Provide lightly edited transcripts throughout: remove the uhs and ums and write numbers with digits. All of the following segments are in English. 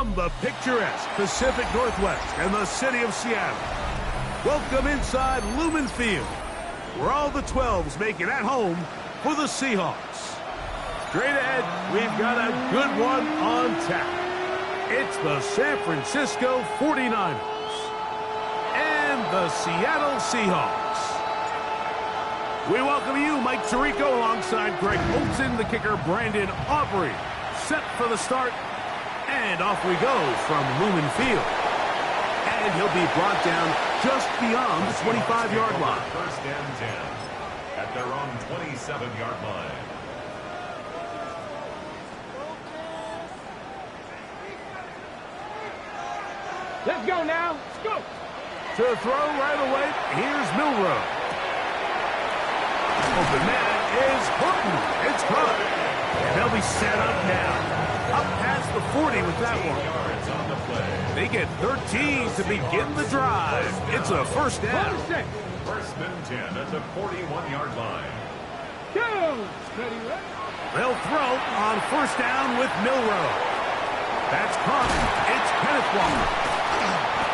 From the picturesque Pacific Northwest and the city of Seattle, welcome inside Lumen Field, where all the 12s make it at home for the Seahawks. Straight ahead, we've got a good one on tap. It's the San Francisco 49ers and the Seattle Seahawks. We welcome you, Mike Tirico, alongside Greg Olsen, the kicker, Brandon Aubrey. Set for the start, and off we go from Lumen Field. And he'll be brought down just beyond the 25-yard line. First and 10 at their own 27-yard line. Let's go now. Let's go. To throw right away, here's Milroe. Open man is Horton. It's caught. And they'll be set up now. Up past the 40 with that one. Yards on the play. They get 13 to begin the drive. It's a first down. First and 10 at the 41-yard line. Go. Steady, right? They'll throw on first down with Milroe. That's caught. It's Kenneth Walker.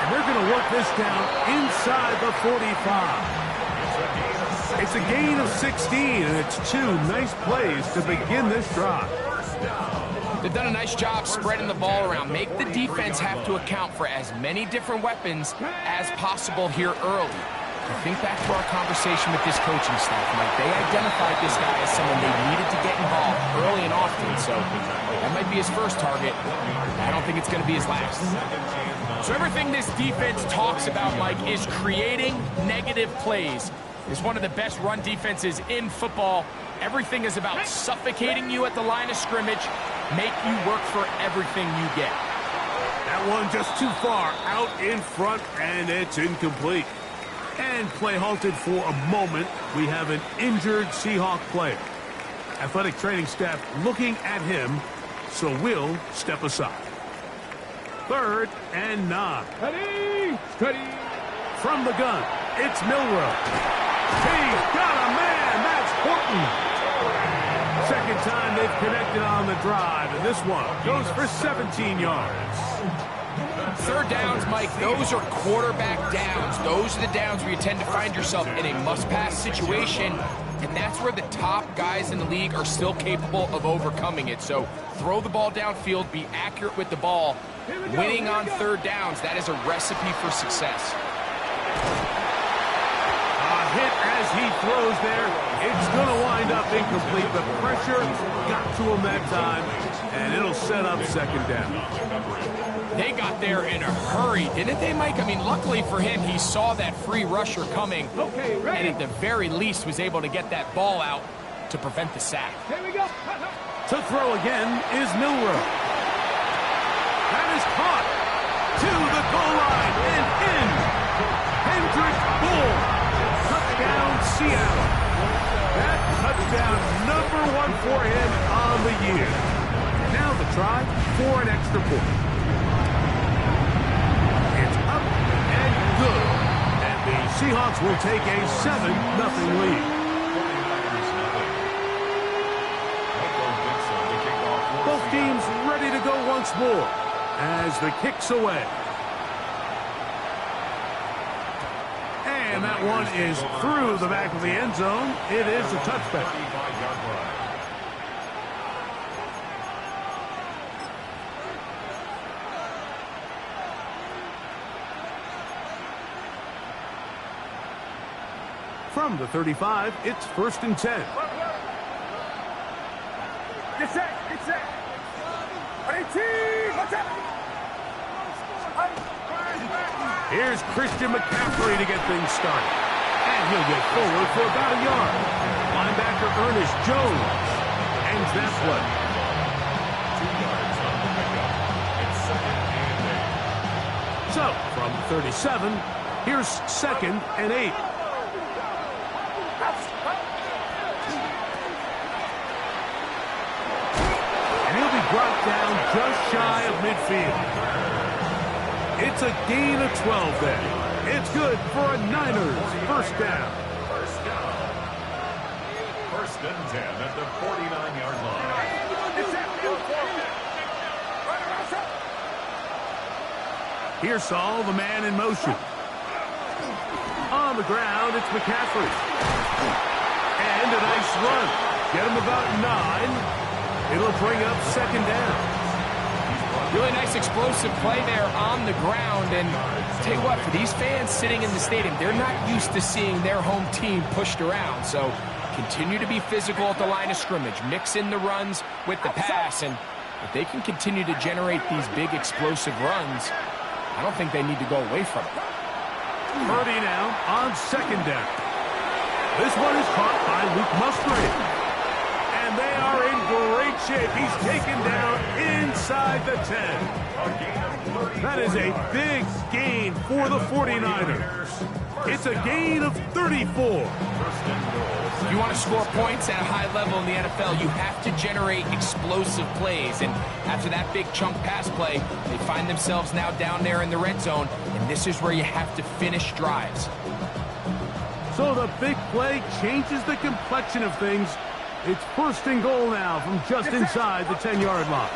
And they're going to work this down inside the 45. It's a gain of 16, and it's two nice plays to begin this drive. They've done a nice job spreading the ball around. Make the defense have to account for as many different weapons as possible here early. I think back to our conversation with this coaching staff, Mike. They identified this guy as someone they needed to get involved early and often, so that might be his first target. I don't think it's going to be his last. So everything this defense talks about, Mike, is creating negative plays. It's one of the best run defenses in football. Everything is about suffocating you at the line of scrimmage, make you work for everything you get. That one just too far out in front, and it's incomplete. And play halted for a moment. We have an injured Seahawk player. Athletic training staff looking at him, so we'll step aside. 3rd and 9. Steady. Steady. From the gun, it's Milroe. He's got a man. That's Horton. Second time they've connected on the drive, and this one goes for 17 yards. Third downs, Mike, those are quarterback downs. Those are the downs where you tend to find yourself in a must-pass situation, and that's where the top guys in the league are still capable of overcoming it. So throw the ball downfield, be accurate with the ball. Winning on third downs, that is a recipe for success. Hit as he throws there. It's going to wind up incomplete. The pressure got to him that time, and it'll set up second down. They got there in a hurry, didn't they, Mike? I mean, luckily for him, he saw that free rusher coming, and at the very least was able to get that ball out to prevent the sack. Here we go. To throw again is Milroe. That is caught to the goal line and in. Hendrick Bull. Touchdown, Seattle. That touchdown #1 for him on the year. Now the try for an extra point. It's up and good. And the Seahawks will take a 7-0 lead. Both teams ready to go once more as the kick's away. And that one is through the back of the end zone. It is a touchback. From the 35, it's 1st and 10. Get set. Get set. 18. What's up? Here's Christian McCaffrey to get things started. And he'll get forward for about a yard. Linebacker Ernest Jones ends that play. 2 yards on the pickup. It's 2nd and 8. So, from 37, here's 2nd and 8. And he'll be brought down just shy of midfield. It's a gain of 12 there. It's good for a Niners first down. First and 10 at the 49-yard line. Here's Saul, the man in motion. On the ground, it's McCaffrey. And a nice run. Get him about 9. It'll bring up second down. Really nice explosive play there on the ground. And tell you what, for these fans sitting in the stadium, they're not used to seeing their home team pushed around. So continue to be physical at the line of scrimmage. Mix in the runs with the pass. And if they can continue to generate these big explosive runs, I don't think they need to go away from it. Purdy now on second down. This one is caught by Luke Musgrave. And they are in great shape. He's taken down inside the 10. That is a big gain for the 49ers. It's a gain of 34. If you want to score points at a high level in the NFL, you have to generate explosive plays. And after that big chunk pass play, they find themselves now down there in the red zone. And this is where you have to finish drives. So the big play changes the complexion of things. It's first and goal now from just inside the 10-yard line.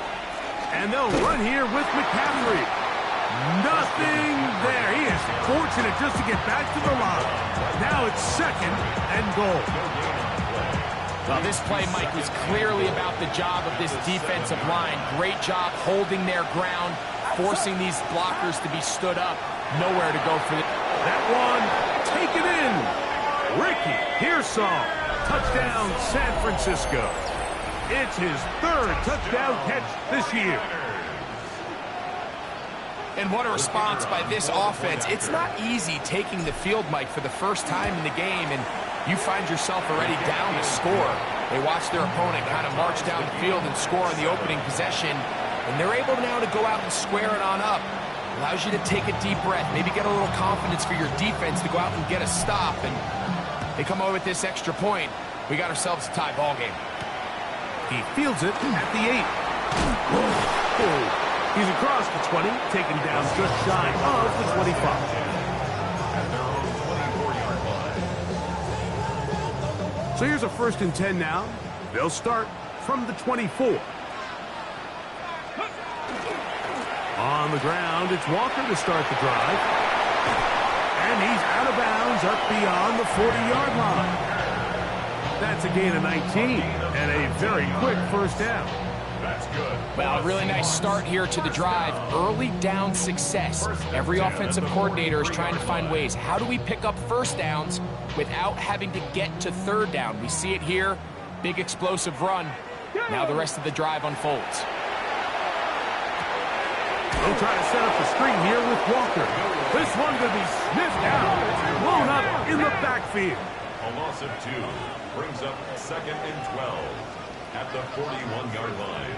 And they'll run here with McCaffrey. Nothing there. He is fortunate just to get back to the line. Now it's second and goal. Well, this play, Mike, was clearly about the job of this defensive line. Great job holding their ground, forcing these blockers to be stood up. Nowhere to go for it. That one taken in. Ricky Pearsall. Touchdown, San Francisco. It's his third touchdown catch this year. And what a response by this offense. It's not easy taking the field, Mike, for the first time in the game, and you find yourself already down to score. They watch their opponent kind of march down the field and score on the opening possession, and they're able now to go out and square it on up. Allows you to take a deep breath, maybe get a little confidence for your defense to go out and get a stop, and they come away with this extra point. We got ourselves a tie ball game. He fields it at the 8. Oh. He's across the 20, taken down just shy of the 25. At their own 24-yard line. So here's a 1st and 10 now. They'll start from the 24. On the ground, it's Walker to start the drive. And he's out of bounds up beyond the 40-yard line. That's a gain of 19 and a very quick first down. That's good. Well, a really nice start here to the drive. Early down success. Every offensive coordinator is trying to find ways. How do we pick up first downs without having to get to third down? We see it here. Big explosive run. Now the rest of the drive unfolds. They'll try to set up the screen here with Walker. This one to be sniffed out. Blown up in the backfield. A loss of 2 brings up 2nd and 12 at the 41-yard line.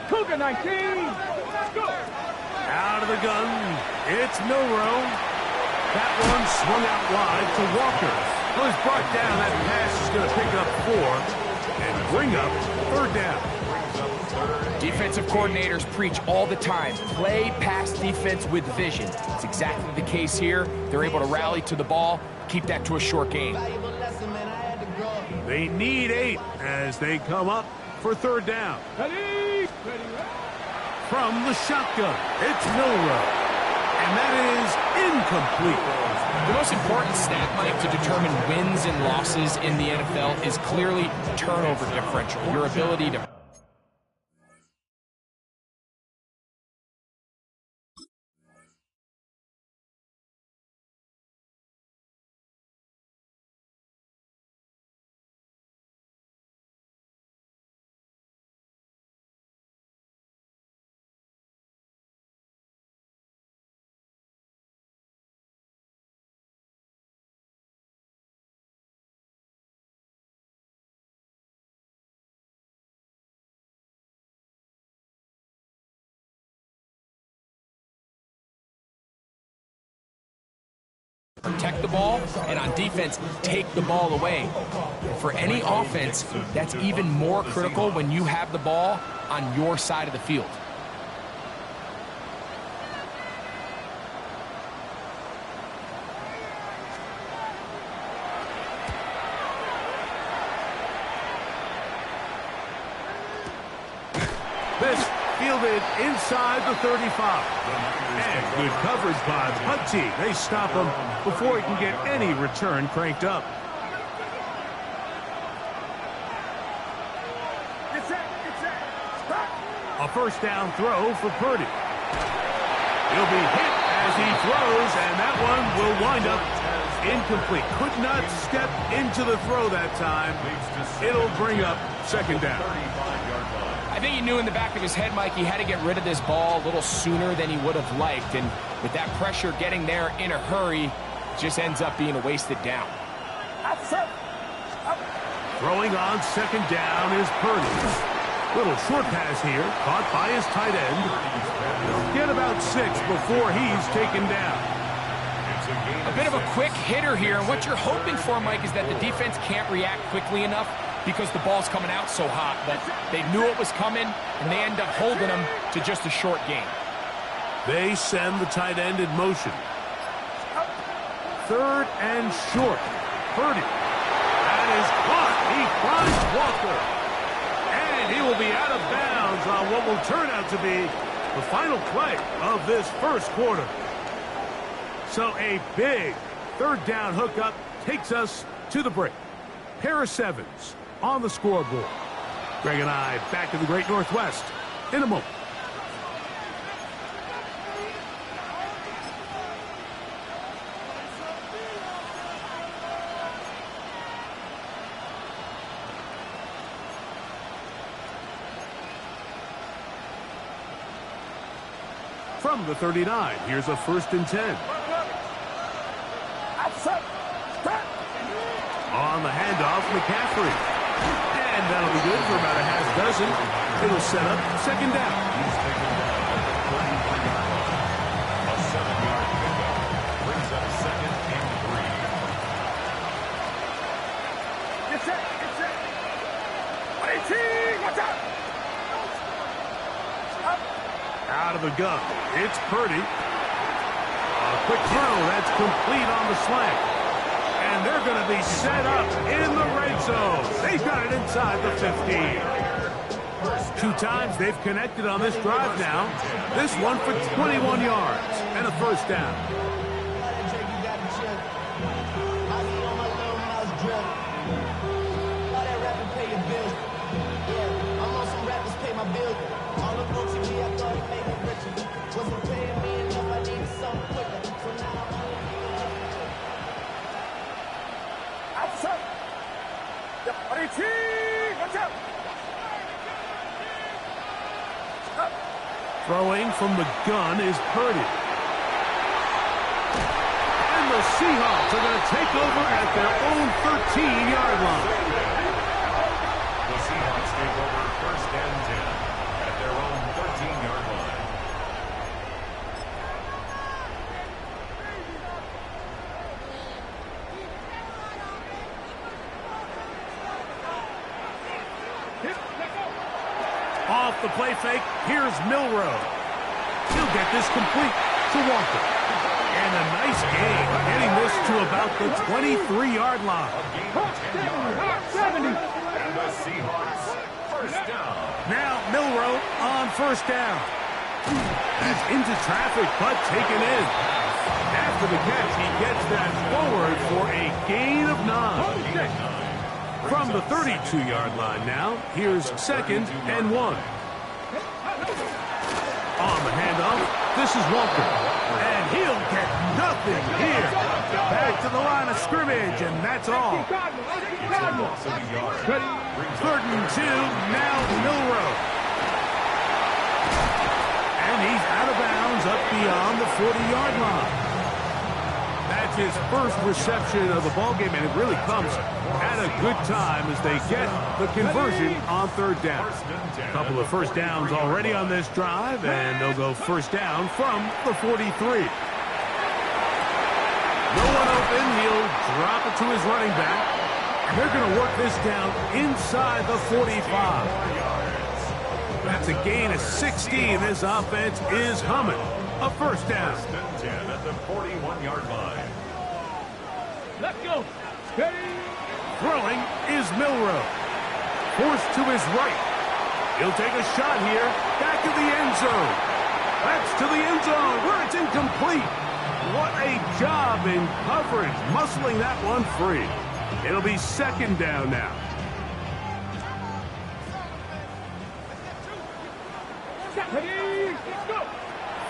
Cougar 19. Let's go. Out of the gun, it's Milrow. That one swung out wide to Walker. Well, he's brought down. That pass is going to pick up 4 and bring up 3rd down. Defensive coordinators preach all the time. Play pass defense with vision. It's exactly the case here. They're able to rally to the ball, keep that to a short game. They need 8 as they come up for 3rd down. Ready. From the shotgun, it's Milrow. And that is incomplete. The most important stat, Mike, to determine wins and losses in the NFL is clearly turnover differential. Your ability to... protect the ball, and on defense, take the ball away. And for any offense, that's even more critical when you have the ball on your side of the field. This fielded inside the 35. And good coverage by the punt team. They stop him before he can get any return cranked up. A first down throw for Purdy. He'll be hit as he throws, and that one will wind up incomplete. Could not step into the throw that time. It'll bring up second down. I think he knew in the back of his head, Mike, he had to get rid of this ball a little sooner than he would have liked. And with that pressure getting there in a hurry, it just ends up being a wasted down. Throwing on second down is Purdy. Little short pass here, caught by his tight end. He'll get about 6 before he's taken down. A bit of a quick hitter here, and what you're hoping for, Mike, is that the defense can't react quickly enough because the ball's coming out so hot. But they knew it was coming, and they end up holding them to just a short gain. They send the tight end in motion. Third and short. Purdy. That is caught. He finds Walker. And he will be out of bounds on what will turn out to be the final play of this first quarter. So a big third down hookup takes us to the break. Pair of 7s on the scoreboard. Greg and I back in the Great Northwest in a moment. From the 39, here's a 1st and 10. On the handoff, McCaffrey. And that'll be good for about a half dozen. It'll set up second down. A 7-yard pickup brings up second and 3. Get set, get set. 18, watch out. Out of the gun, it's Purdy. A quick throw, that's complete on the slant. And they're going to be set up in the red zone. They've got it inside the 15. 2 times they've connected on this drive now. This one for 21 yards and a first down. Throwing from the gun is Purdy. And the Seahawks are going to take over at their own 13-yard line. The Seahawks take over 1st and 10 at their own 13-yard line. Off the play fake, here's Milrow. He'll get this complete to Walker. And a nice gain, getting this to about the 23-yard line. A gain of 10 yards. 70. And the Seahawks, 1st down. Now Milrow on 1st down. That's into traffic, but taken in. After the catch, he gets that forward for a gain of 9. From the 32-yard line now, here's 2nd and 1. On the handoff, this is Walker. And he'll get nothing here. Back to the line of scrimmage, and that's all. 3rd and 2, now Milrow. And he's out of bounds up beyond the 40-yard line. That's his first reception of the ballgame, and it really comes at a good time as they get the conversion on 3rd down. A couple of first downs already on this drive, and they'll go 1st down from the 43. No one open. He'll drop it to his running back. And they're going to work this down inside the 45. That's a gain of 16. This offense is humming. A 1st down. 1st and 10 at the 41-yard line. Let's go. Steady. Throwing is Milrow. Forced to his right. He'll take a shot here. Back to the end zone. That's to the end zone where it's incomplete. What a job in coverage, muscling that one free. It'll be second down now. Ready, let's go.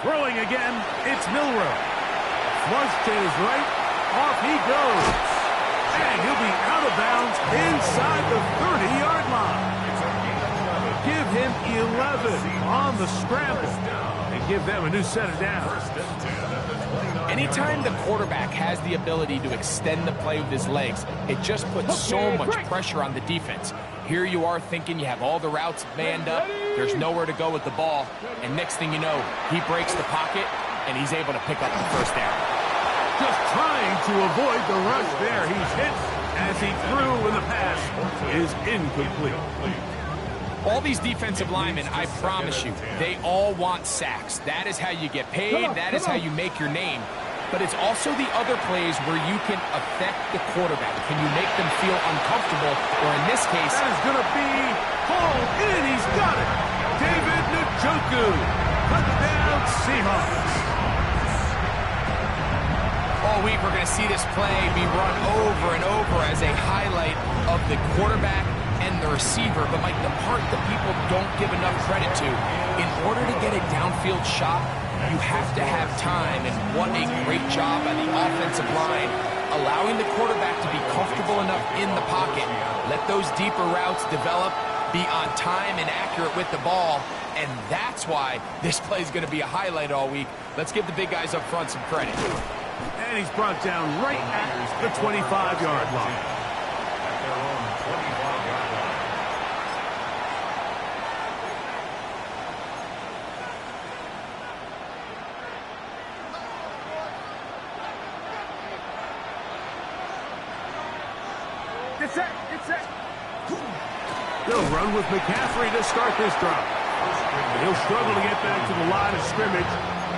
Throwing again, it's Milrow. Flush to his right, off he goes. And he'll be out of bounds inside the 30-yard line. Give him 11 on the scramble and give them a new set of downs. Anytime the quarterback has the ability to extend the play with his legs, it just puts so much pressure on the defense. Here you are thinking you have all the routes manned up, there's nowhere to go with the ball, and next thing you know, he breaks the pocket, and he's able to pick up the first down. Just trying to avoid the rush there. He's hit as he threw when the pass is incomplete. All these defensive linemen, I promise you, they all want sacks. That is how you get paid. That is how you make your name. But it's also the other plays where you can affect the quarterback. Can you make them feel uncomfortable? Or in this case, that is going to be hauled in. He's got it. David Njoku. Touchdown, Seahawks. All week we're going to see this play be run over and over as a highlight of the quarterback and the receiver. But, Mike, the part that people don't give enough credit to, in order to get a downfield shot, you have to have time. And what a great job by the offensive line, allowing the quarterback to be comfortable enough in the pocket, let those deeper routes develop, be on time and accurate with the ball. And that's why this play is going to be a highlight all week. Let's give the big guys up front some credit. And he's brought down right at the 25-yard line. At their own 25-yard line. Get set, get set. They'll run with McCaffrey to start this drive. He'll struggle to get back to the line of scrimmage.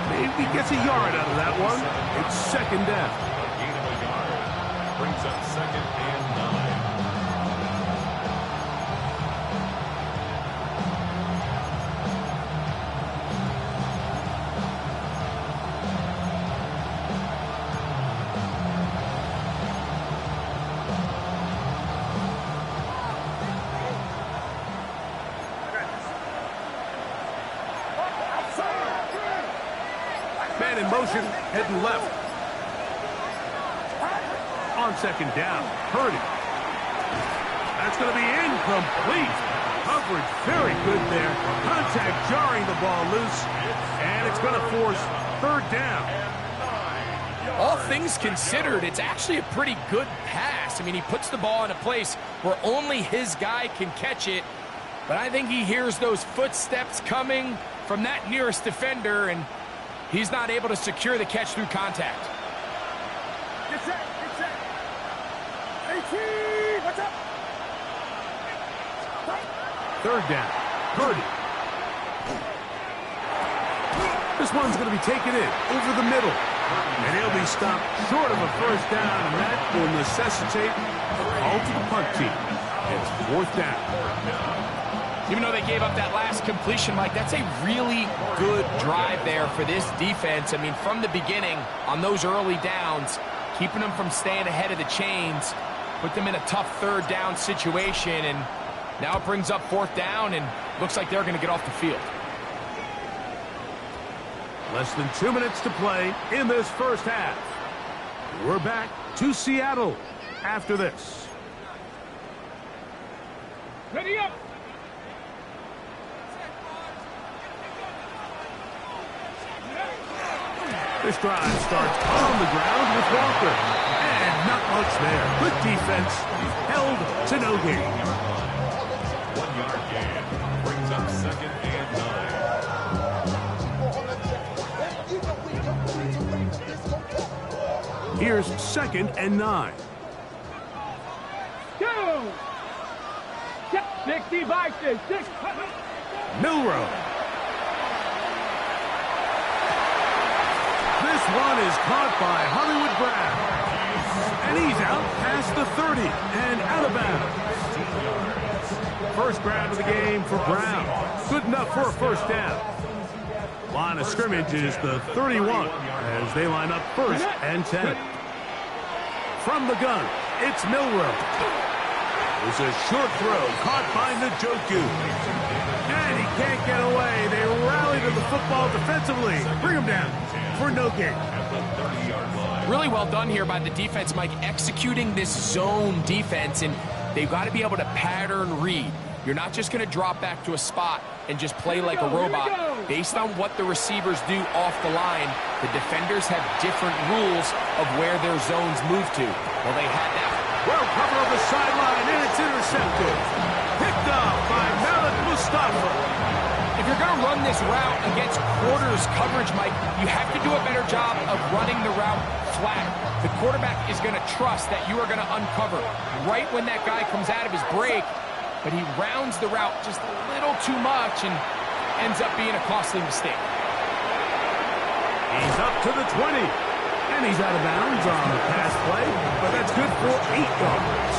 Maybe gets a yard out of that one. It's second down. A gain of a yard. Brings up second and 9. Man in motion, heading left. On second down, Purdy. That's going to be incomplete. Coverage very good there. Contact jarring the ball loose. And it's going to force third down. All things considered, it's actually a pretty good pass. I mean, he puts the ball in a place where only his guy can catch it. But I think he hears those footsteps coming from that nearest defender, and he's not able to secure the catch through contact. Get set, get set. 18, what's up? Third down, Purdy. This one's going to be taken in over the middle. And he'll be stopped short of a first down, and that will necessitate a call to the punt team. It's fourth down. Even though they gave up that last completion, Mike, that's a really good drive there for this defense. I mean, from the beginning, on those early downs, keeping them from staying ahead of the chains, put them in a tough third down situation, and now it brings up fourth down, and looks like they're going to get off the field. Less than 2 minutes to play in this first half. We're back to Seattle after this. Ready up. This drive starts on the ground with Walker. And not much there. Good defense. Held to no gain. 1 yard gain. Brings up second and 9. Here's second and 9. Go. 60 vices. 6. Milrow. This one is caught by Hollywood Brown. And he's out past the 30 and out of bounds. First grab of the game for Brown. Good enough for a first down. Line of scrimmage is the 31 as they line up first and 10. From the gun, it's Milroe. It's a short throw caught by Njoku. And he can't get away. They rally to the football defensively. Bring him down for no gain. Really well done here by the defense, Mike, executing this zone defense, and they've got to be able to pattern read. You're not just going to drop back to a spot and just play like a robot. Based on what the receivers do off the line, the defenders have different rules of where their zones move to. Well, they had that. Well, cover of the sideline, and it's intercepted. Picked up by Malik Mustafa. If you're going to run this route against quarters coverage, Mike, you have to do a better job of running the route flat. The quarterback is going to trust that you are going to uncover right when that guy comes out of his break, but he rounds the route just a little too much and ends up being a costly mistake. He's up to the 20, and he's out of bounds on the pass play, but that's good for 8 yards.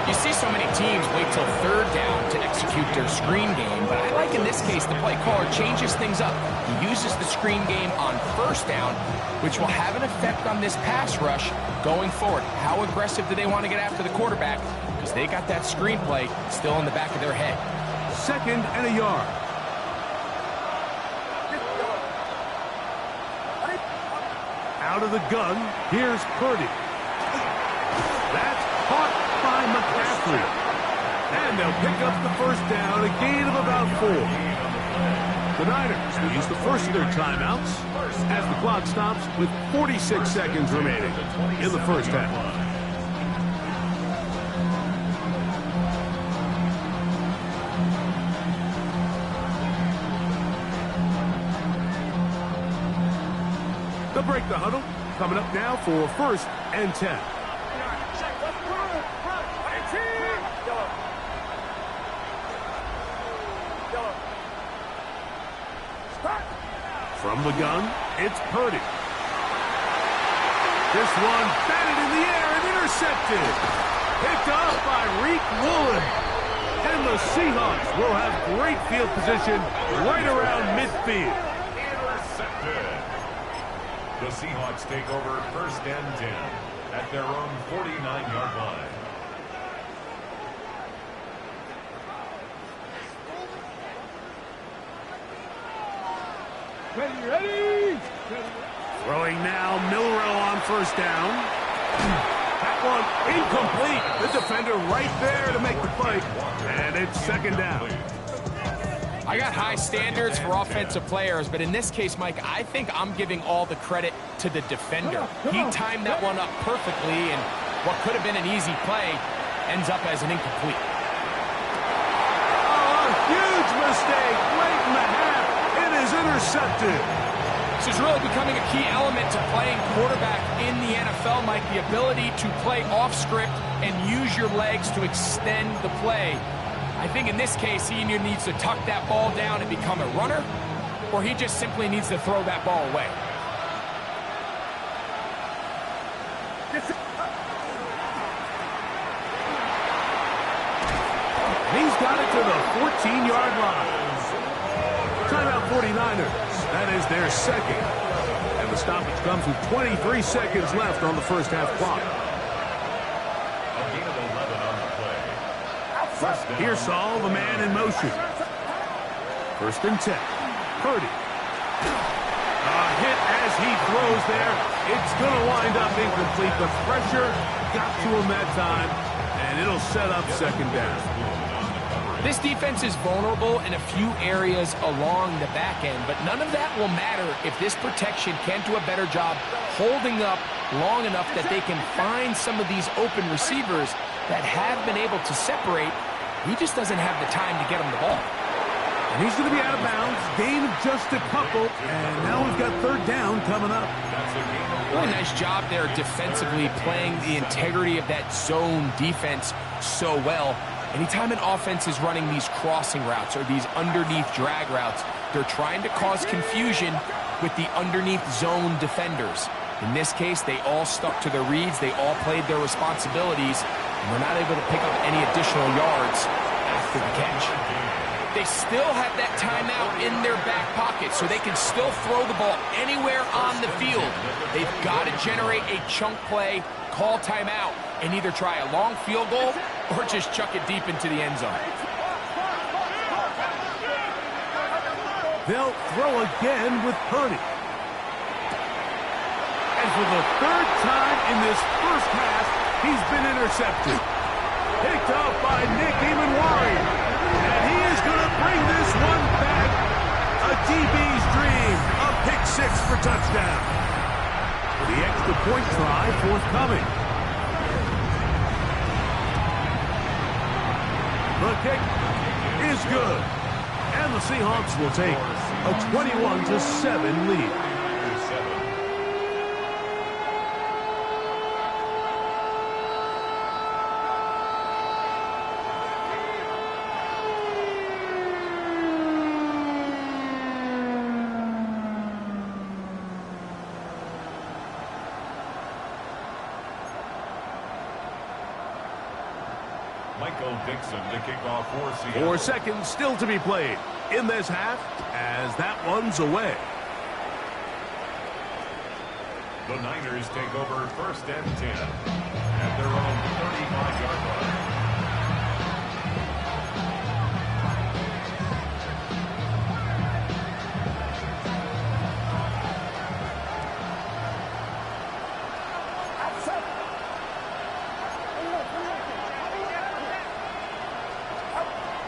You see so many teams wait till third down to execute their screen game, but I like in this case the play caller changes things up. He uses the screen game on first down, which will have an effect on this pass rush going forward. How aggressive do they want to get after the quarterback? Because they got that screen play still in the back of their head. Second and a yard. Out of the gun, here's Purdy. That's caught by McCaffrey. And they'll pick up the first down, a gain of about 4. The Niners will use the first of their timeouts as the clock stops with 46 seconds remaining in the first half. They'll break the huddle. Coming up now for first and 10. From the gun, it's Purdy. This one batted in the air and intercepted. Picked up by Reek Woolen. And the Seahawks will have great field position right around midfield. Intercepted. The Seahawks take over first and 10 at their own 49-yard line. Ready. Throwing now, Milroe on first down. That one incomplete. The defender right there to make the play. And it's second down. I got high standards for offensive players, but in this case, Mike, I think I'm giving all the credit to the defender. He timed that one up perfectly, and what could have been an easy play ends up as an incomplete. Oh, a huge mistake late in the half. It is intercepted. This is really becoming a key element to playing quarterback in the NFL, Mike, the ability to play off script and use your legs to extend the play. I think in this case, he either needs to tuck that ball down and become a runner, or he just simply needs to throw that ball away. He's got it to the 14-yard line. Timeout 49ers. That is their second. And the stoppage comes with 23 seconds left on the first half clock. A gain of 11 on the play. First down. Here's Saul, the man in motion. First and 10. Purdy. A hit as he throws there. It's going to wind up incomplete. The pressure got to him that time, and it'll set up second down. This defense is vulnerable in a few areas along the back end, but none of that will matter if this protection can't do a better job holding up long enough that they can find some of these open receivers that have been able to separate. He just doesn't have the time to get him the ball. And he's going to be out of bounds. Gain of just a couple, and now we've got third down coming up. Really nice job there defensively, playing the integrity of that zone defense so well. Anytime an offense is running these crossing routes or these underneath drag routes, they're trying to cause confusion with the underneath zone defenders. In this case, they all stuck to their reads, they all played their responsibilities, and they're not able to pick up any additional yards after the catch. They still have that timeout in their back pocket, so they can still throw the ball anywhere on the field. They've got to generate a chunk play, call timeout, and either try a long field goal or just chuck it deep into the end zone. They'll throw again with Purdy. And for the third time in this first half, he's been intercepted. Picked up by Nick Emanwari. And he is going to bring this one back. A DB's dream. A pick six for touchdown. The extra point try forthcoming. The kick is good. And the Seahawks will take a 21-7 lead. Dixon to kick off for Seattle. 4 seconds still to be played in this half as that one's away. The Niners take over 1st and 10 at their own 35-yard line.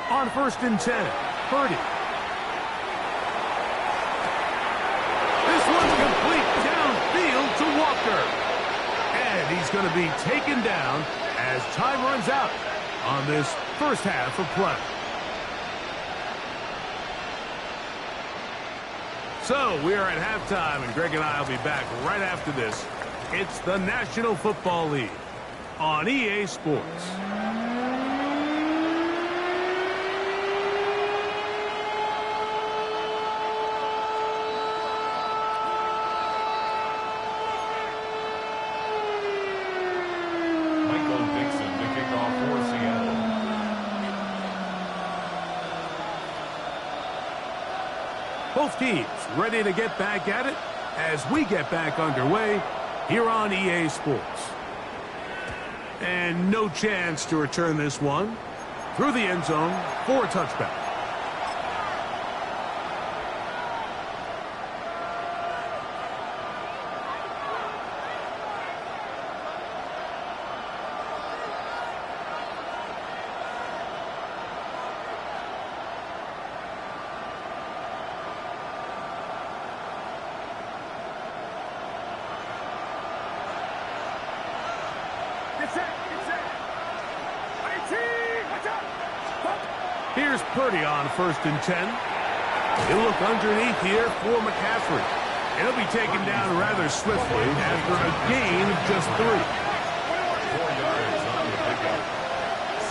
On 1st and 10, Purdy. This one's complete downfield to Walker. And he's going to be taken down as time runs out on this first half of play. So we are at halftime, and Greg and I will be back right after this. It's the National Football League on EA Sports. Both teams ready to get back at it as we get back underway here on EA Sports. And no chance to return this one through the end zone for a touchback. Here's Purdy on 1st and 10. He'll look underneath here for McCaffrey. And he'll be taken down rather swiftly after a gain of just 3. 4 yards on the pickup.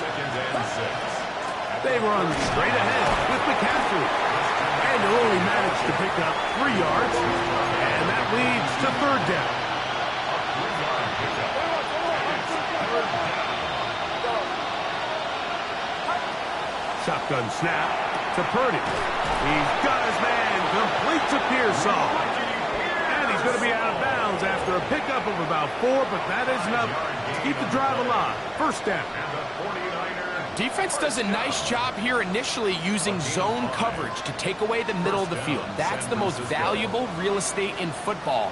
2nd and 6. They run straight ahead with McCaffrey. And he'll only manage to pick up 3 yards. And that leads to 3rd down. A 3-yard pickup. It's 3rd down. Shotgun snap to Purdy. He's got his man complete to Pearsall. And he's going to be out of bounds after a pickup of about 4, but that is enough to keep the drive alive. 1st down. And the 49ers. Defense does a nice job here initially using zone coverage to take away the middle of the field. That's the most valuable real estate in football.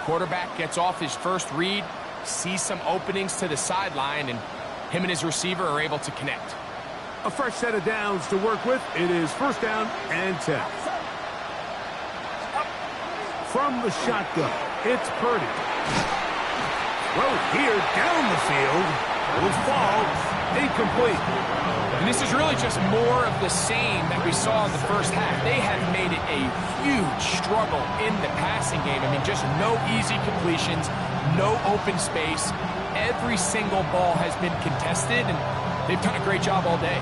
Quarterback gets off his first read, sees some openings to the sideline, and him and his receiver are able to connect. A fresh set of downs to work with. It is 1st down and 10. From the shotgun, it's Purdy. Throw here down the field. Will fall incomplete. And this is really just more of the same that we saw in the first half. They have made it a huge struggle in the passing game. I mean, just no easy completions, no open space. Every single ball has been contested, and they've done a great job all day.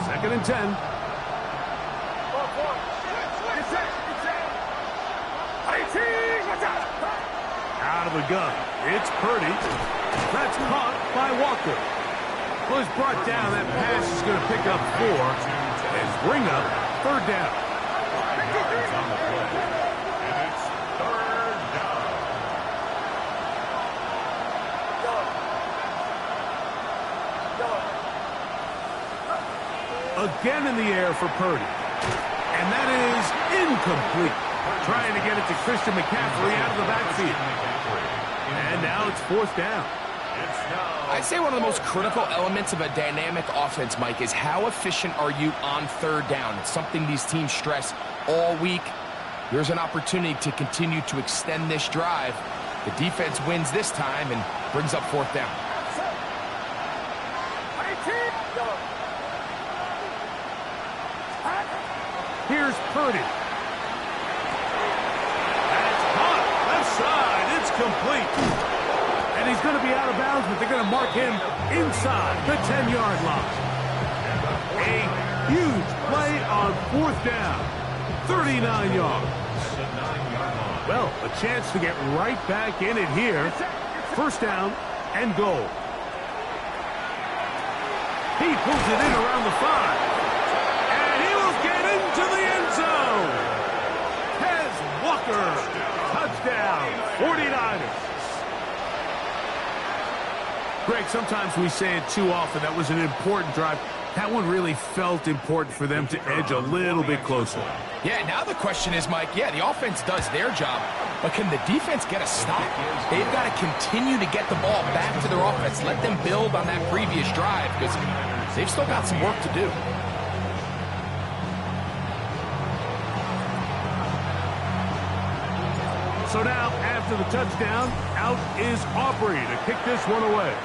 Second and 10. out of the gun. It's Purdy. That's caught by Walker. Well, it's brought down. That pass is going to pick up 4 and bring up 3rd down. On the play. And it's 3rd down. Again in the air for Purdy. And that is incomplete. Trying to get it to Christian McCaffrey out of the backfield. And now it's 4th down. I'd say one of the most critical elements of a dynamic offense, Mike, is how efficient are you on 3rd down. It's something these teams stress all week. There's an opportunity to continue to extend this drive. The defense wins this time and brings up 4th down. Here's Purdy. That's caught. Left side. It's complete. And he's going to be out of bounds, but they're going to mark him inside the 10-yard line. A huge play on 4th down. 39 yards. Well, a chance to get right back in it here. 1st down and goal. He pulls it in around the 5. To the end zone. Tez Walker. Touchdown. 49ers. Greg, sometimes we say it too often. That was an important drive. That one really felt important for them to edge a little bit closer. Yeah, now the question is, Mike, the offense does their job, but can the defense get a stop? They've got to continue to get the ball back to their offense. Let them build on that previous drive because they've still got some work to do. So now, after the touchdown, out is Aubrey to kick this one away.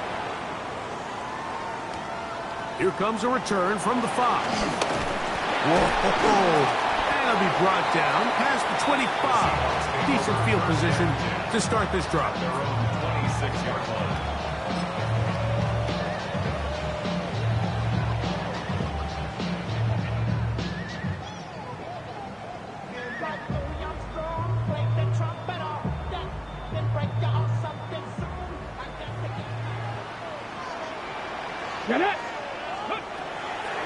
Here comes a return from the 5. Whoa. And it'll be brought down past the 25. Decent field position to start this drive. Their own 26-yard line.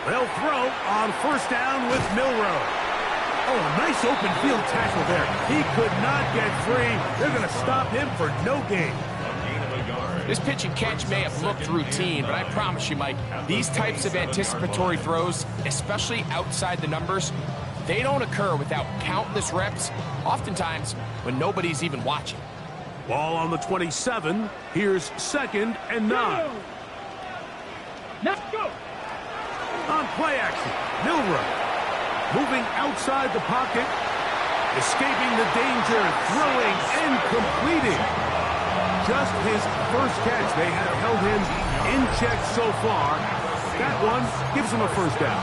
They'll throw on 1st down with Milroe. Oh, a nice open field tackle there. He could not get free. They're going to stop him for no gain. This pitch and catch may have looked routine, but I promise you, Mike, these types of anticipatory throws, especially outside the numbers, they don't occur without countless reps, oftentimes when nobody's even watching. Ball on the 27. Here's 2nd and 9. Let's go. On play action, Milroe moving outside the pocket, escaping the danger, throwing and completing. Just his first catch. They have held him in check so far. That one gives him a 1st down.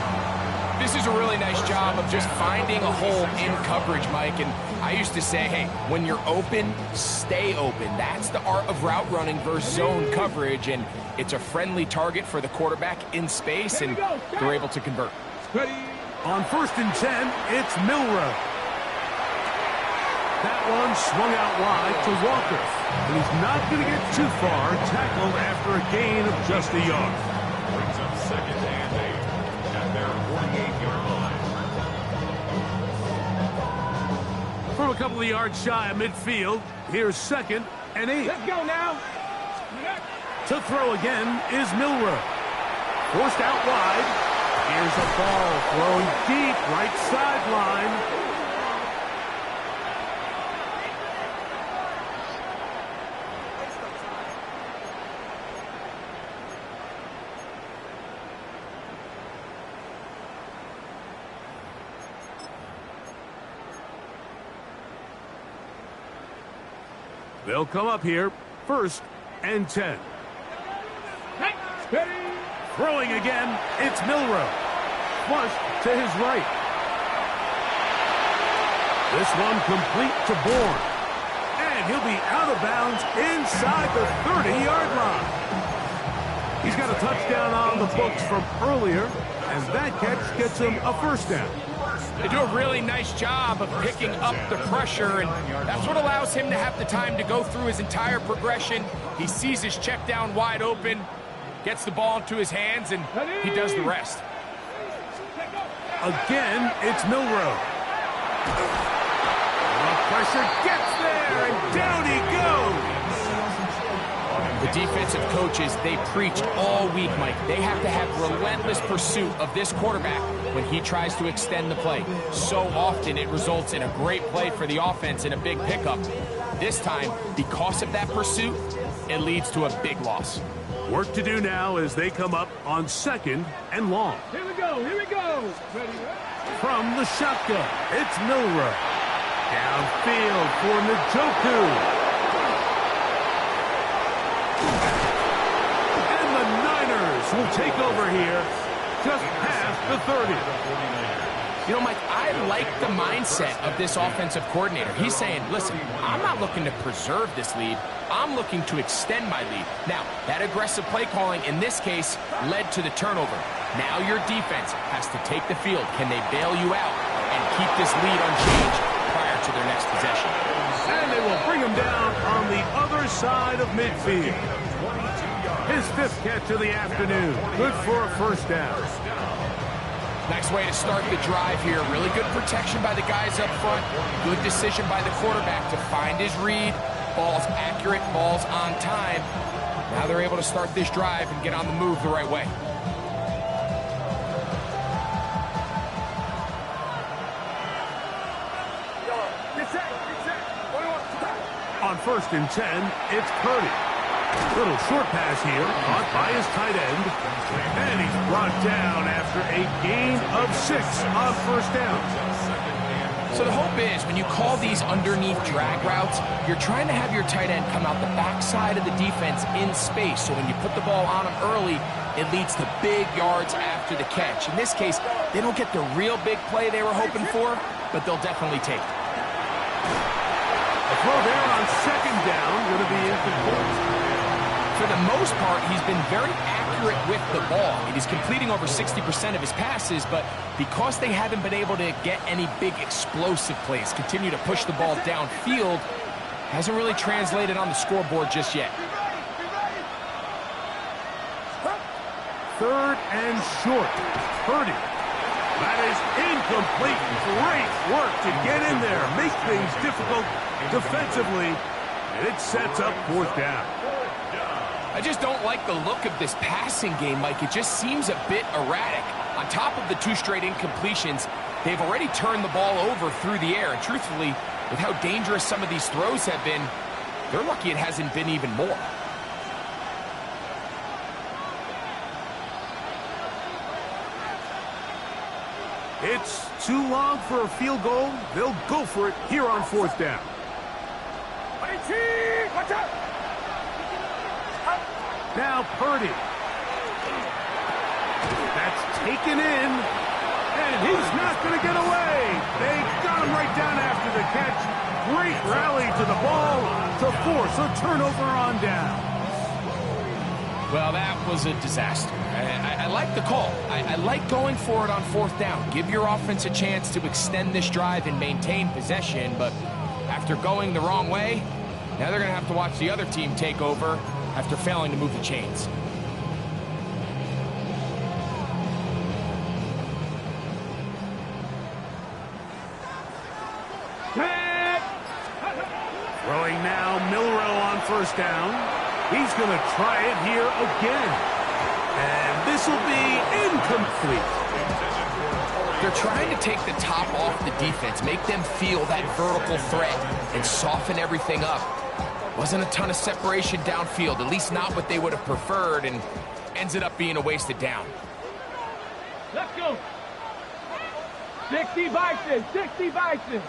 This is a really nice job of just finding a hole in coverage, Mike. And I used to say, hey, when you're open, stay open. That's the art of route running versus zone coverage. And it's a friendly target for the quarterback in space, and they're able to convert. On 1st and 10, it's Milroe. That one swung out wide to Walker. And he's not going to get too far, tackled after a gain of just a yard. Brings up 2nd and 8 at their 48-yard line. From a couple of yards shy of midfield, here's 2nd and 8. Let's go now. To throw again is Milroe. Forced out wide. Here's a ball thrown deep, right sideline. They'll come up here, 1st and 10. Throwing again, it's Milroe. Flush to his right. This one complete to Bourne. And he'll be out of bounds inside the 30-yard line. He's got a touchdown on the books from earlier, and that catch gets him a 1st down. They do a really nice job of picking up the pressure, and that's what allows him to have the time to go through his entire progression. He sees his check down wide open, gets the ball into his hands, and he does the rest. Again, it's Milroe. The pressure gets there, and down he goes. The defensive coaches, they preach all week, Mike. They have to have relentless pursuit of this quarterback when he tries to extend the play. So often it results in a great play for the offense and a big pickup. This time, because of that pursuit, it leads to a big loss. Work to do now as they come up on 2nd and long. Here we go, here we go. Ready? From the shotgun, it's Milroe. Downfield for Njoku. And the Niners will take over here just past the 30. You know, Mike, I like the mindset of this offensive coordinator. He's saying, listen, I'm not looking to preserve this lead. I'm looking to extend my lead. Now, that aggressive play calling in this case led to the turnover. Now your defense has to take the field. Can they bail you out and keep this lead unchanged prior to their next possession? And they will bring him down on the other side of midfield. His 5th catch of the afternoon. Good for a first down. Nice way to start the drive here. Really good protection by the guys up front. Good decision by the quarterback to find his read. Ball's accurate, ball's on time. Now they're able to start this drive and get on the move the right way. On 1st and 10, it's Purdy. Little short pass here, caught by his tight end. And he's brought down after a gain of 6 on 1st down. So the hope is when you call these underneath drag routes, you're trying to have your tight end come out the backside of the defense in space. So when you put the ball on him early, it leads to big yards after the catch. In this case, they don't get the real big play they were hoping for, but they'll definitely take it. A throw there on 2nd down, going to be incomplete. For the most part, he's been very accurate with the ball. He's completing over 60% of his passes, but because they haven't been able to get any big explosive plays, continue to push the ball downfield, hasn't really translated on the scoreboard just yet. 3rd and short. Purdy. That is incomplete. Great work to get in there, make things difficult defensively, and it sets up 4th down. I just don't like the look of this passing game, Mike. It just seems a bit erratic. On top of the 2 straight incompletions, they've already turned the ball over through the air. And truthfully, with how dangerous some of these throws have been, they're lucky it hasn't been even more. It's too long for a field goal. They'll go for it here on 4th down. Watch out! Now Purdy. That's taken in, and he's not going to get away. They got him right down after the catch. Great rally to the ball to force a turnover on down. Well, that was a disaster. I like the call. I like going for it on 4th down. Give your offense a chance to extend this drive and maintain possession, but after going the wrong way, now they're going to have to watch the other team take over after failing to move the chains. Throwing now, Milroe on 1st down. He's going to try it here again. And this will be incomplete. They're trying to take the top off the defense, make them feel that vertical threat, and soften everything up. Wasn't a ton of separation downfield, at least not what they would have preferred, and ends it up being a wasted down. Let's go. 60 Bison, 60 Bison.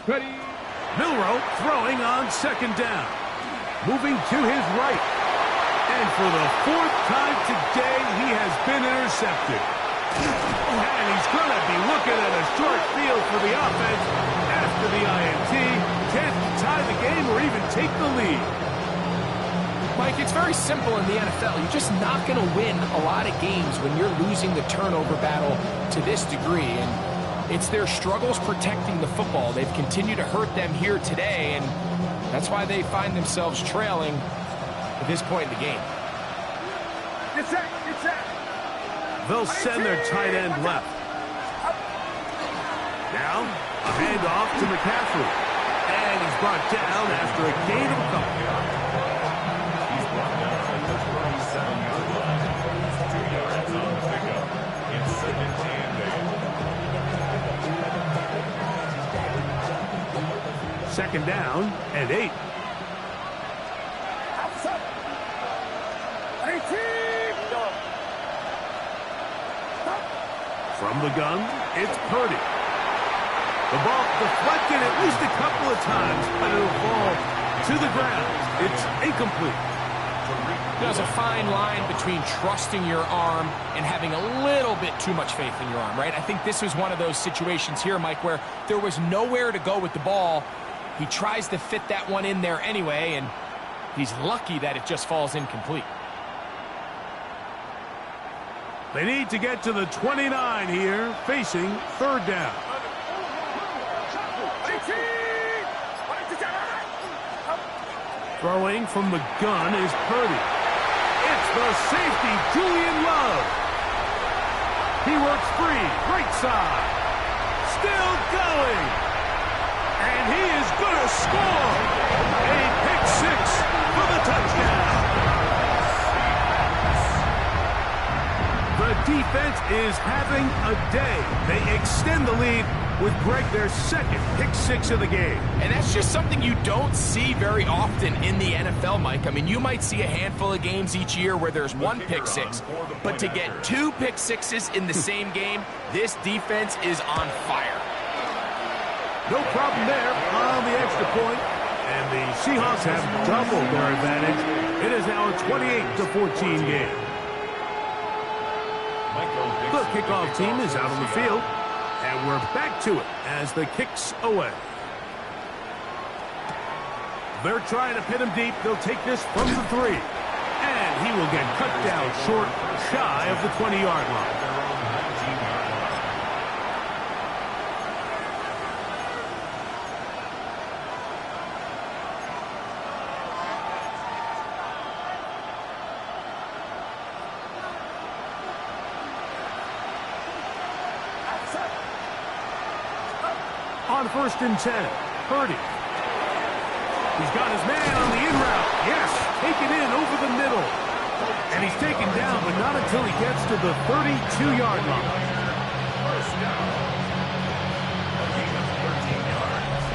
Ready. Milroe throwing on 2nd down. Moving to his right. And for the 4th time today, he has been intercepted. And he's going to be looking at a short field for the offense after the INT. Can't tie the game or even take the lead. Mike, it's very simple in the NFL. You're just not going to win a lot of games when you're losing the turnover battle to this degree. And it's their struggles protecting the football. They've continued to hurt them here today, and that's why they find themselves trailing at this point in the game. Get set, get set. They'll send their tight end left. Now, a handoff to McCaffrey. And he's brought down after a gain of a couple. He's brought down at the 37-yard line. 2 yards on the pickup. It's 17 8. 2nd down and 8. From the gun, it's Purdy. The ball deflected at least a couple of times, but it'll fall to the ground. It's incomplete. There's a fine line between trusting your arm and having a little bit too much faith in your arm, right? I think this was one of those situations here, Mike, where there was nowhere to go with the ball. He tries to fit that one in there anyway, and he's lucky that it just falls incomplete. They need to get to the 29 here, facing 3rd down. Throwing from the gun is Purdy. It's the safety, Julian Love. He works free, right side. Still going. And he is going to score. A pick 6 for the touchdown. The defense is having a day. They extend the lead with Greg, their 2nd pick 6 of the game. And that's just something you don't see very often in the NFL, Mike. I mean, you might see a handful of games each year where there's 1 pick 6, but to get 2 pick 6s in the same game, this defense is on fire. No problem there on the extra point, and the Seahawks have doubled their advantage. It is now a 28-14 game. The kickoff team is out on the field, and we're back to it as the kick's away. They're trying to pin him deep. They'll take this from the 3. And he will get cut down short, shy of the 20-yard line. On 1st and 10, Purdy. He's got his man on the in route. Yes, taken in over the middle. And he's taken down, but not until he gets to the 32-yard line. First down. A gain of 13 yards.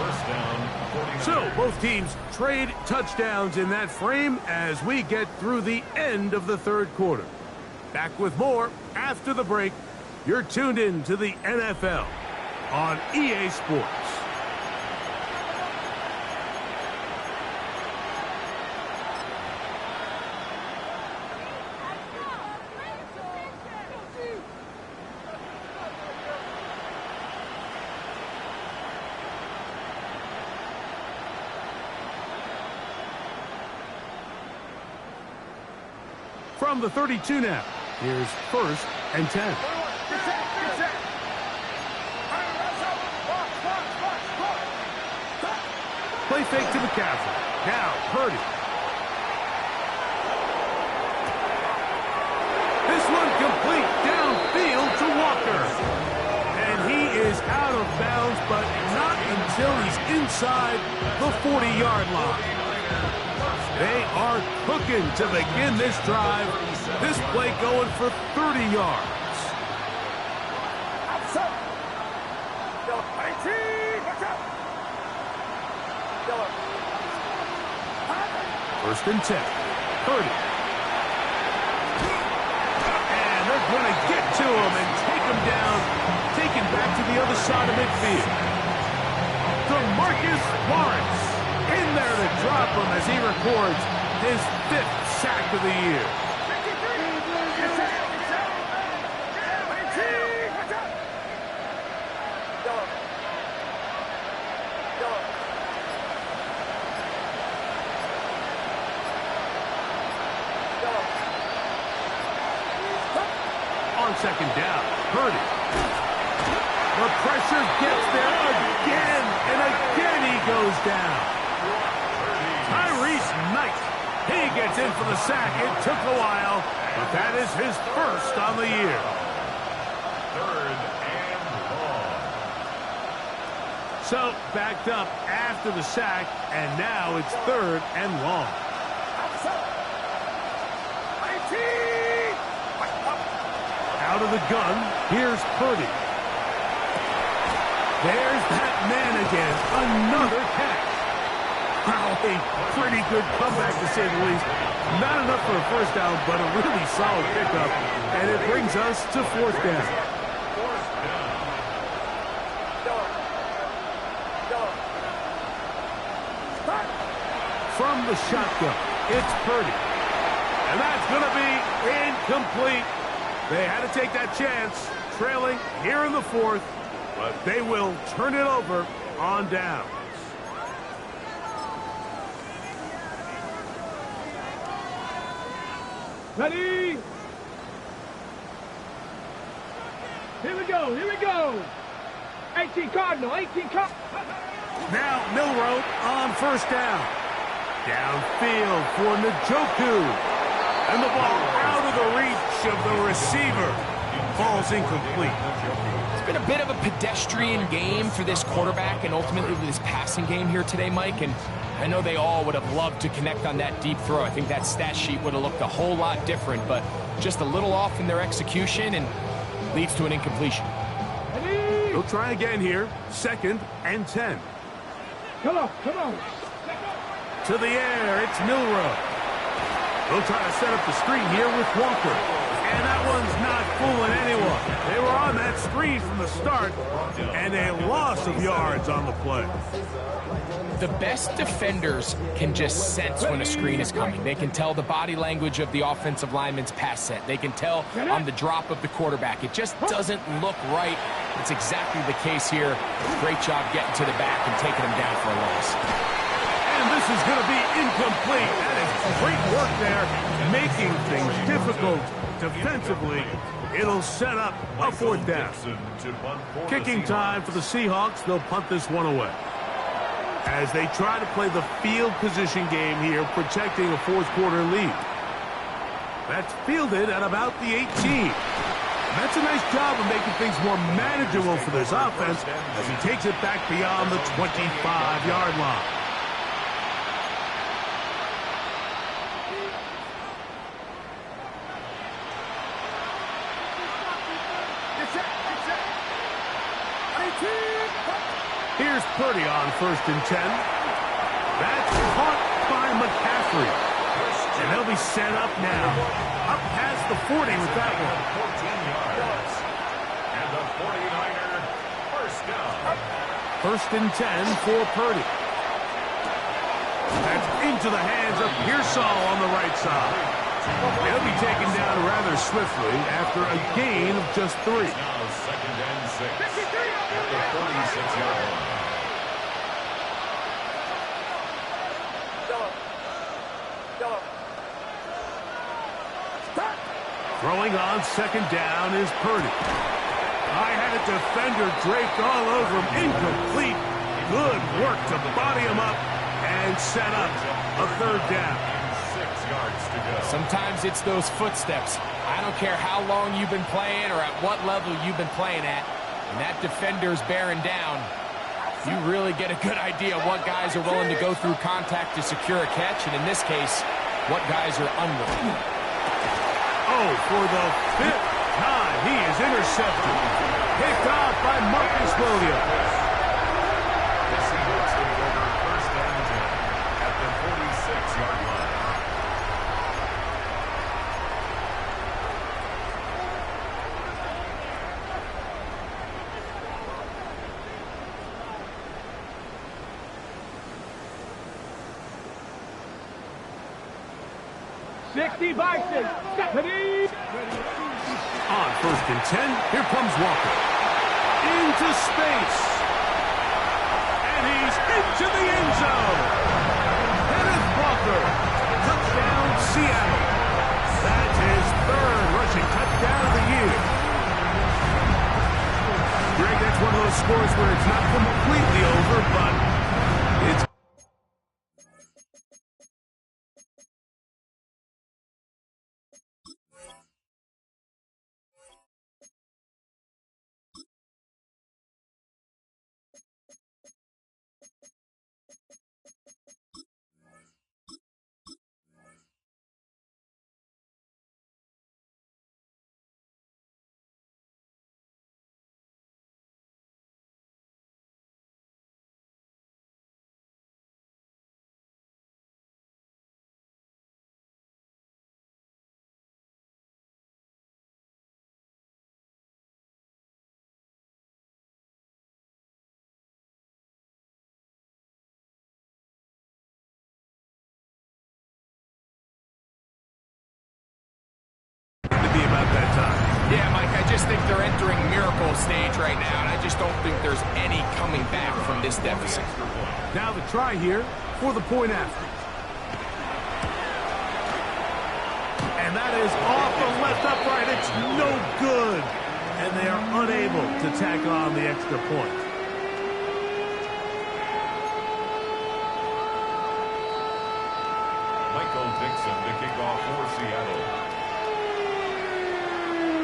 First down, 49. So both teams trade touchdowns in that frame as we get through the end of the 3rd quarter. Back with more after the break. You're tuned in to the NFL on EA Sports. From the 32 now, here's 1st and 10. Play fake to McCaffrey. Now, Purdy. This one complete downfield to Walker. And he is out of bounds, but not until he's inside the 40-yard line. They are cooking to begin this drive. This play going for 30 yards. 1st and 10. Purdy. And they're going to get to him and take him down. Taken back to the other side of midfield. DeMarcus Lawrence in there to drop him as he records his 5th sack of the year. second down. Purdy. The pressure gets there again, and again he goes down. Tyrese Knight. He gets in for the sack. It took a while, but that is his first on the year. Third and long. So, backed up after the sack, and now it's third and long. Out of the gun, here's Purdy. There's that man again, another catch. Wow, a pretty good comeback to say the least. Not enough for a first down, but a really solid pickup, and it brings us to fourth down. From the shotgun, it's Purdy. And that's going to be incomplete. They had to take that chance, trailing here in the fourth, but they will turn it over on downs. Ready? Here we go, here we go. 18 Cardinal, 18 Cardinal. Now Milroe on first down. Downfield for Njoku. And the ball out of the reach of the receiver. Falls incomplete. It's been a bit of a pedestrian game for this quarterback and ultimately this passing game here today, Mike. And I know they all would have loved to connect on that deep throw. I think that stat sheet would have looked a whole lot different, but just a little off in their execution and leads to an incompletion. They'll try again here. Second and 10. Come on, come on. To the air, it's Milroe. They'll try to set up the screen here with Walker. And that one's not fooling anyone. They were on that screen from the start, and a loss of yards on the play. The best defenders can just sense when a screen is coming. They can tell the body language of the offensive lineman's pass set. They can tell on the drop of the quarterback. It just doesn't look right. It's exactly the case here. Great job getting to the back and taking him down for a loss. And this is going to be incomplete. That is great work there, making things difficult defensively. It'll set up a fourth down. Kicking time for the Seahawks. They'll punt this one away. As they try to play the field position game here, protecting a fourth quarter lead. That's fielded at about the 18. That's a nice job of making things more manageable for this offense as he takes it back beyond the 25-yard line. Here's Purdy on first and 10. That's caught by McCaffrey. And they'll be set up now. Up past the 40 with that one. 14 yards. And the 49er first down. First and 10 for Purdy. That's into the hands of Pearsall on the right side. He'll be taken down rather swiftly after a gain of just 3. Now second and 6 at the 46-yard line. Throwing on second down is Purdy. I had a defender draped all over him. Incomplete. Good work to body him up and set up a third down. 6 yards to go. Sometimes it's those footsteps. I don't care how long you've been playing or at what level you've been playing at. When that defender's bearing down, you really get a good idea of what guys are willing to go through contact to secure a catch, and in this case, what guys are unwilling. Oh, for the 5th time, he is intercepted. Picked off by Marcus Williams. The Seahawks take over first and 10 at the 46-yard line. On first and 10, here comes Walker. Into space. And he's into the end zone. Kenneth Walker. Touchdown, Seattle. That's his 3rd rushing touchdown of the year. of those scores where it's not completely over, but it's... to be about that time. Yeah, Mike, I just think they're entering miracle stage right now, and I just don't think there's any coming back from this deficit. Now the try here for the point after. And that is off the left upright. It's no good. And they are unable to tack on the extra point. Michael Dixon to kick off for Seattle.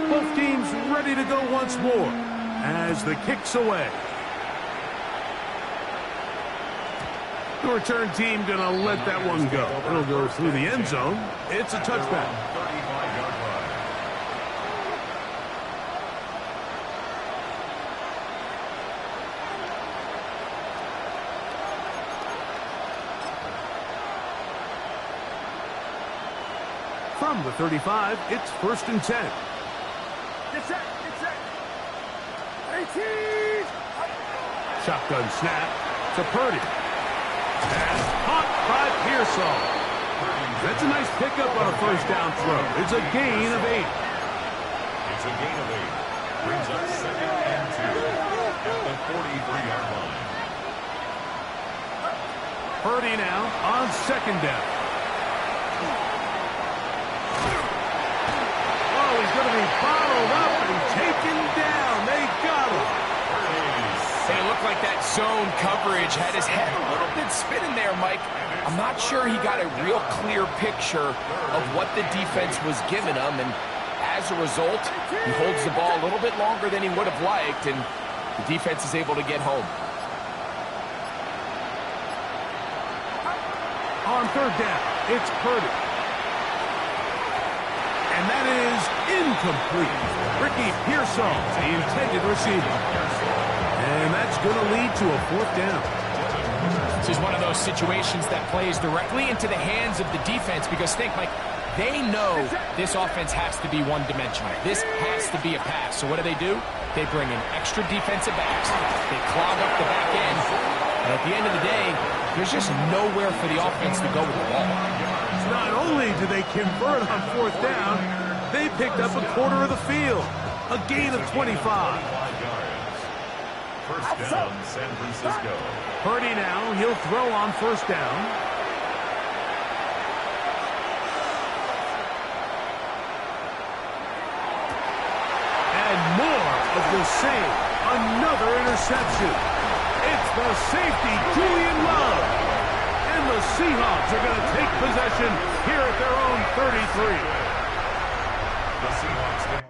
Both teams ready to go once more as the kick's away. The return team going to let that one go. It'll go through the end zone. It's a touchback. 35-yard line. From the 35, it's 1st and 10. Get set, get set. 18. Shotgun snap to Purdy. And caught by Pearsall. That's a nice pickup on a first down throw. It's a gain of 8. It's a gain of 8. Brings up 2nd and 2 at the 43-yard line. Purdy now on 2nd down. Oh, he's going to be bottled up and taken down. They got him. It looked like that zone coverage had his head a little bit spinning there, Mike. I'm not sure he got a real clear picture of what the defense was giving him, and as a result, he holds the ball a little bit longer than he would have liked, and the defense is able to get home. On 3rd down, it's Purdy. And that is incomplete. Ricky Pearsall, the intended receiver. And that's going to lead to a 4th down. This is one of those situations that plays directly into the hands of the defense because, think, Mike, they know this offense has to be one-dimensional. This has to be a pass. So what do? They bring in extra defensive backs. They clog up the back end. And at the end of the day, there's just nowhere for the offense to go with the ball. Not only do they convert on 4th down, they picked up a quarter of the field. A gain of 25. 1st down, San Francisco. Purdy now, he'll throw on 1st down. And more of the same. Another interception. It's the safety, Julian Love. And the Seahawks are going to take possession here at their own 33. The Seahawks take